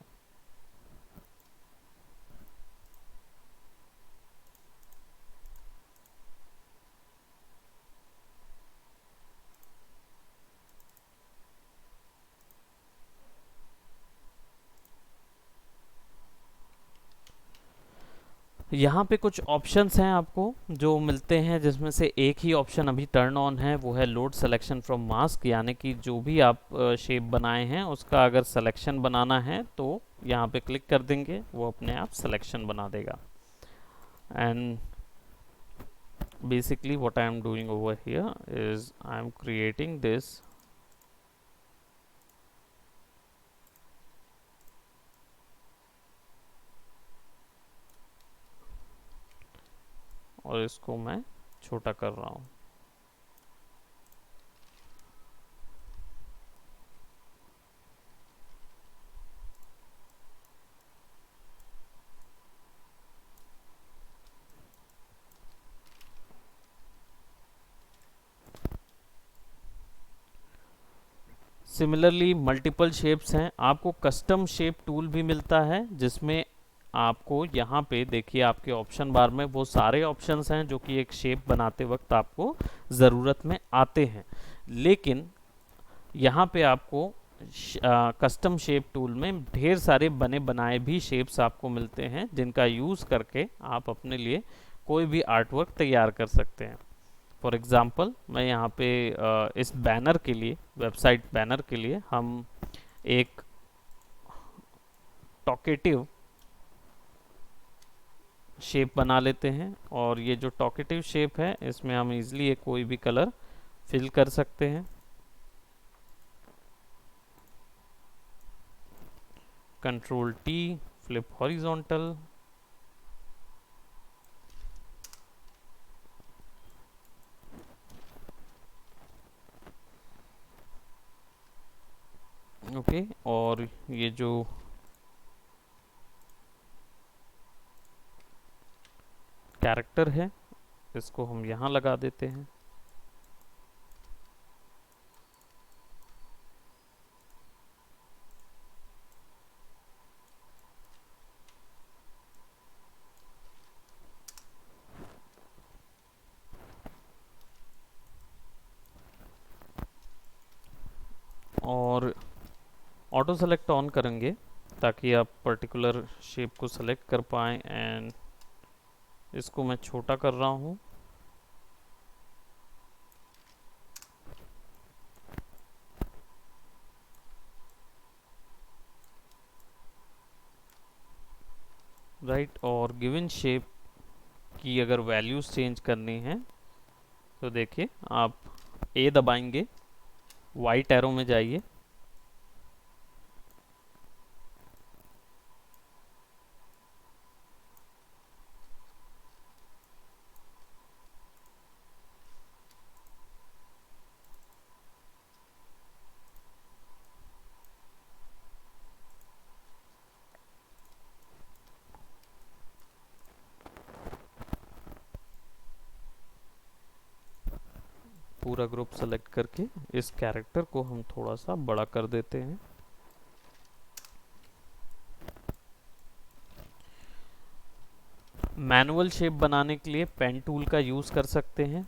यहाँ पे कुछ ऑप्शंस हैं आपको जो मिलते हैं, जिसमें से एक ही ऑप्शन अभी टर्न ऑन है, वो है लोड सिलेक्शन फ्रॉम मास्क। यानी कि जो भी आप शेप बनाए हैं उसका अगर सिलेक्शन बनाना है तो यहाँ पे क्लिक कर देंगे, वो अपने आप सिलेक्शन बना देगा। And basically what I am doing over here is I am creating this और इसको मैं छोटा कर रहा हूँ। सिमिलरली मल्टीपल शेप्स हैं। आपको कस्टम शेप टूल भी मिलता है जिसमें आपको यहाँ पे देखिए आपके ऑप्शन बार में वो सारे ऑप्शंस हैं जो कि एक शेप बनाते वक्त आपको ज़रूरत में आते हैं। लेकिन यहाँ पे आपको कस्टम शेप टूल में ढेर सारे बने बनाए भी शेप्स आपको मिलते हैं जिनका यूज़ करके आप अपने लिए कोई भी आर्टवर्क तैयार कर सकते हैं। फॉर एग्ज़ाम्पल मैं यहाँ पे इस बैनर के लिए, वेबसाइट बैनर के लिए हम एक टॉकेटिव शेप बना लेते हैं और ये जो टॉकेटिव शेप है इसमें हम इजीली कोई भी कलर फिल कर सकते हैं। Control T, flip horizontal, okay और ये जो कैरेक्टर है इसको हम यहाँ लगा देते हैं। और ऑटो सेलेक्ट ऑन करेंगे ताकि आप पर्टिकुलर शेप को सेलेक्ट कर पाएँ। एंड इसको मैं छोटा कर रहा हूँ। राइट, और गिवन शेप की अगर वैल्यूज़ चेंज करनी है तो देखिए आप ए दबाएंगे, वाइट एरो में जाइए, पूरा ग्रुप सेलेक्ट करके इस कैरेक्टर को हम थोड़ा सा बड़ा कर देते हैं। मैनुअल शेप बनाने के लिए पेन टूल का यूज़ कर सकते हैं।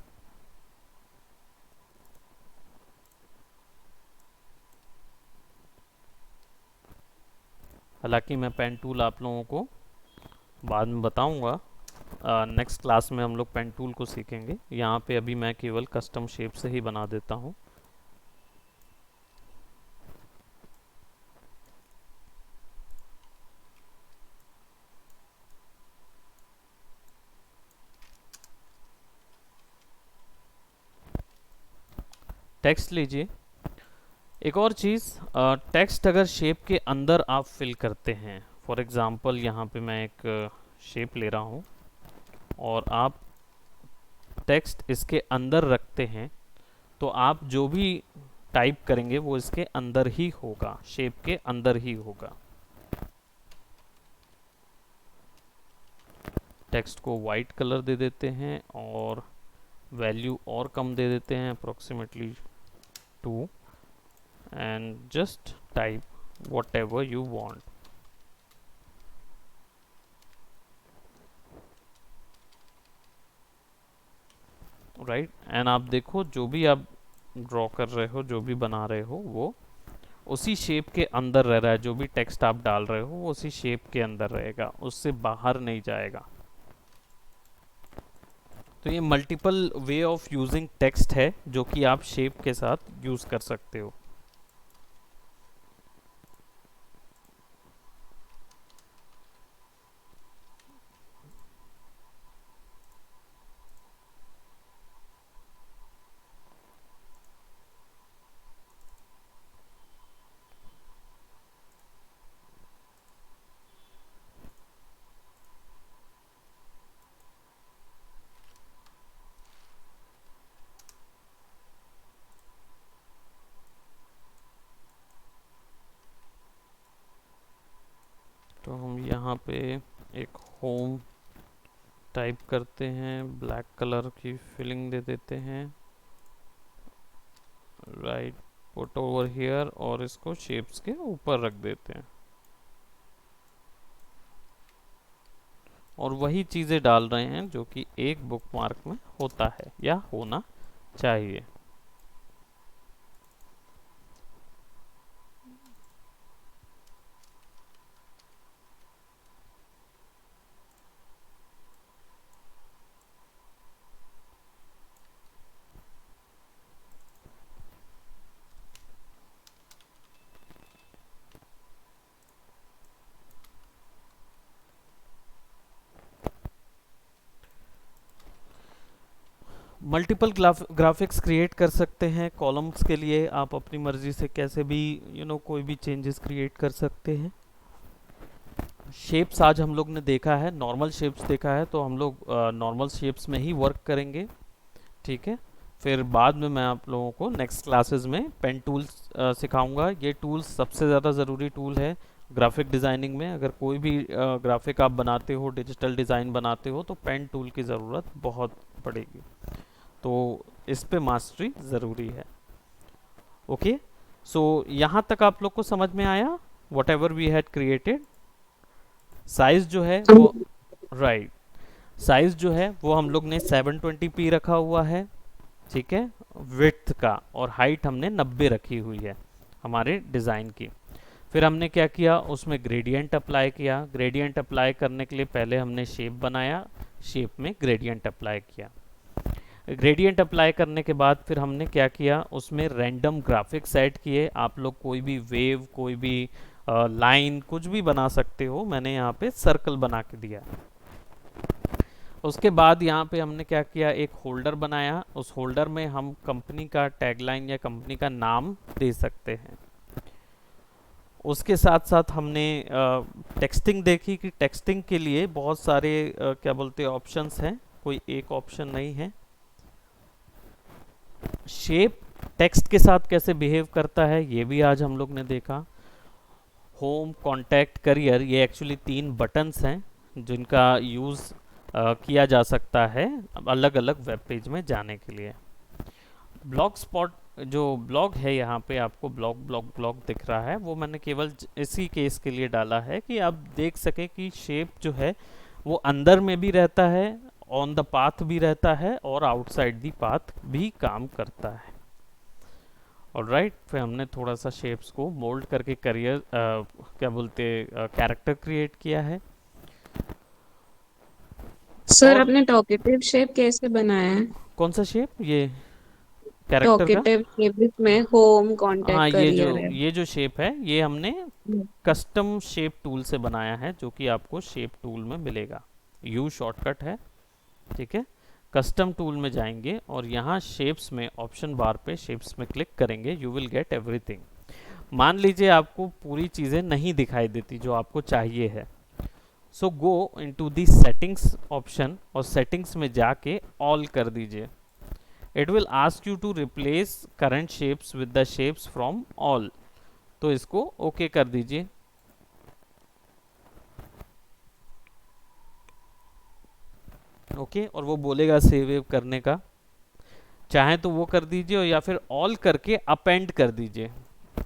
हालांकि मैं पेन टूल आप लोगों को बाद में बताऊंगा, नेक्स्ट क्लास में हम लोग पेन टूल को सीखेंगे। यहाँ पे अभी मैं केवल कस्टम शेप से ही बना देता हूँ। टेक्स्ट लीजिए। एक और चीज़, टेक्स्ट अगर शेप के अंदर आप फिल करते हैं, फॉर एग्ज़ाम्पल यहाँ पे मैं एक शेप ले रहा हूँ और आप टेक्स्ट इसके अंदर रखते हैं, तो आप जो भी टाइप करेंगे वो इसके अंदर ही होगा, शेप के अंदर ही होगा। टेक्स्ट को वाइट कलर दे देते हैं और वैल्यू और कम दे देते हैं, approximately 2, and just type whatever you want. Right, and आप देखो जो भी आप ड्रॉ कर रहे हो, जो भी बना रहे हो, वो उसी शेप के अंदर रह रहा है। जो भी टेक्स्ट आप डाल रहे हो वो उसी शेप के अंदर रहेगा, उससे बाहर नहीं जाएगा। तो ये multiple way of using text है जो कि आप शेप के साथ यूज कर सकते हो। तो हम यहाँ पे एक होम टाइप करते हैं, ब्लैक कलर की फिलिंग दे देते हैं, राइट, पुट ओवर हियर, और इसको शेप्स के ऊपर रख देते हैं और वही चीज़ें डाल रहे हैं जो कि एक बुकमार्क में होता है या होना चाहिए। मल्टीपल ग्राफिक्स क्रिएट कर सकते हैं। कॉलम्स के लिए आप अपनी मर्जी से कैसे भी कोई भी चेंजेस क्रिएट कर सकते हैं। शेप्स आज हम लोग ने देखा है, नॉर्मल शेप्स देखा है, तो हम लोग नॉर्मल शेप्स में ही वर्क करेंगे, ठीक है। फिर बाद में मैं आप लोगों को नेक्स्ट क्लासेस में पेन टूल्स सिखाऊंगा। ये टूल्स सबसे ज़्यादा ज़रूरी टूल है ग्राफिक डिज़ाइनिंग में। अगर कोई भी ग्राफिक आप बनाते हो, डिजिटल डिज़ाइन बनाते हो, तो पेन टूल की ज़रूरत बहुत पड़ेगी, तो इस पे मास्टरी ज़रूरी है। ओके, सो यहाँ तक आप लोग को समझ में आया whatever we had created. Size जो है वो राइट, साइज जो है वो हम लोग ने 720p रखा हुआ है, ठीक है, विड्थ का, और हाइट हमने 90 रखी हुई है हमारे डिज़ाइन की। फिर हमने क्या किया, उसमें ग्रेडियंट अप्लाई किया। ग्रेडियंट अप्लाई करने के लिए पहले हमने शेप बनाया, शेप में ग्रेडियंट अप्लाई किया। ग्रेडियंट अप्लाई करने के बाद फिर हमने क्या किया, उसमें रैंडम ग्राफिक्स ऐड किए। आप लोग कोई भी वेव, कोई भी लाइन, कुछ भी बना सकते हो। मैंने यहाँ पे सर्कल बना के दिया। उसके बाद यहाँ पे हमने क्या किया, एक होल्डर बनाया। उस होल्डर में हम कंपनी का टैगलाइन या कंपनी का नाम दे सकते हैं। उसके साथ साथ हमने टेक्सटिंग देखी कि टेक्सटिंग के लिए बहुत सारे क्या बोलते हैं ऑप्शंस हैं, कोई एक ऑप्शन नहीं है। शेप टेक्स्ट के साथ कैसे बिहेव करता है ये भी आज हम लोग ने देखा। होम, कॉन्टैक्ट, करियर, ये एक्चुअली 3 बटन्स हैं जिनका यूज़ किया जा सकता है अलग अलग वेब पेज में जाने के लिए। ब्लॉग स्पॉट जो ब्लॉग है, यहाँ पे आपको ब्लॉग ब्लॉग ब्लॉग दिख रहा है, वो मैंने केवल इसी केस के लिए डाला है कि आप देख सकें कि शेप जो है वो अंदर में भी रहता है, ऑन द पाथ भी रहता है और आउटसाइड दी पाथ भी काम करता है। ऑलराइट, फिर हमने थोड़ा सा शेप्स को मोल्ड करके करियर क्या बोलते कैरेक्टर क्रिएट किया है। सर और आपने टॉकेटिव शेप कैसे बनाया है? कौन सा शेप, ये कैरेक्टर का? टॉकेटिव शेप जिसमें होम, हाँ, कांटेक्ट, करियर है। ये जो शेप है ये हमने कस्टम शेप टूल से बनाया है, जो कि आपको शेप टूल में मिलेगा। यू शॉर्टकट है, ठीक है। कस्टम टूल में जाएंगे और यहाँ शेप्स में ऑप्शन बार पे शेप्स में क्लिक करेंगे, यू विल गेट एवरीथिंग। मान लीजिए आपको पूरी चीज़ें नहीं दिखाई देती जो आपको चाहिए है, so go into the settings option और सेटिंग्स में जाके ऑल कर दीजिए। It will ask you to replace current shapes with the shapes from all, तो इसको ओके कर दीजिए। ओके, और वो बोलेगा सेव वेव करने का, चाहे तो वो कर दीजिए और या फिर ऑल करके अपेंड कर दीजिए।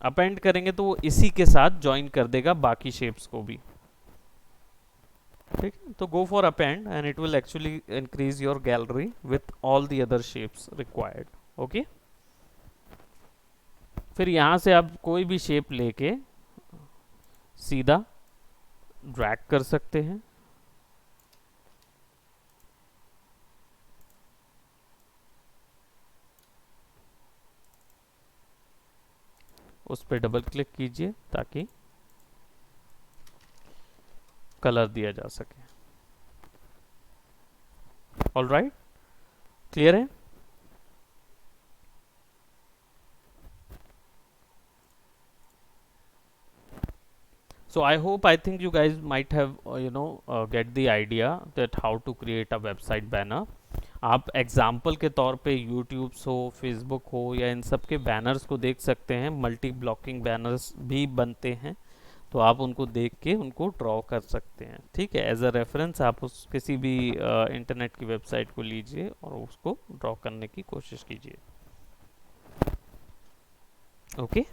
अपेंड करेंगे तो वो इसी के साथ ज्वाइन कर देगा बाकी शेप्स को भी, ठीक है। तो go for append and it will actually increase your gallery with all the other shapes required. Okay, फिर यहाँ से आप कोई भी शेप लेके सीधा ड्रैग कर सकते हैं। उस पर डबल क्लिक कीजिए ताकि कलर दिया जा सके। ऑल राइट, क्लियर है? So I think you guys might have get the idea that how to create a website banner. आप एग्जाम्पल के तौर पे यूट्यूब हो, फेसबुक हो या इन सब के बैनर्स को देख सकते हैं। मल्टी ब्लॉकिंग बैनर्स भी बनते हैं, तो आप उनको देख के उनको ड्रॉ कर सकते हैं, ठीक है। एज अ रेफरेंस आप उस किसी भी इंटरनेट की वेबसाइट को लीजिए और उसको ड्रॉ करने की कोशिश कीजिए। ओके।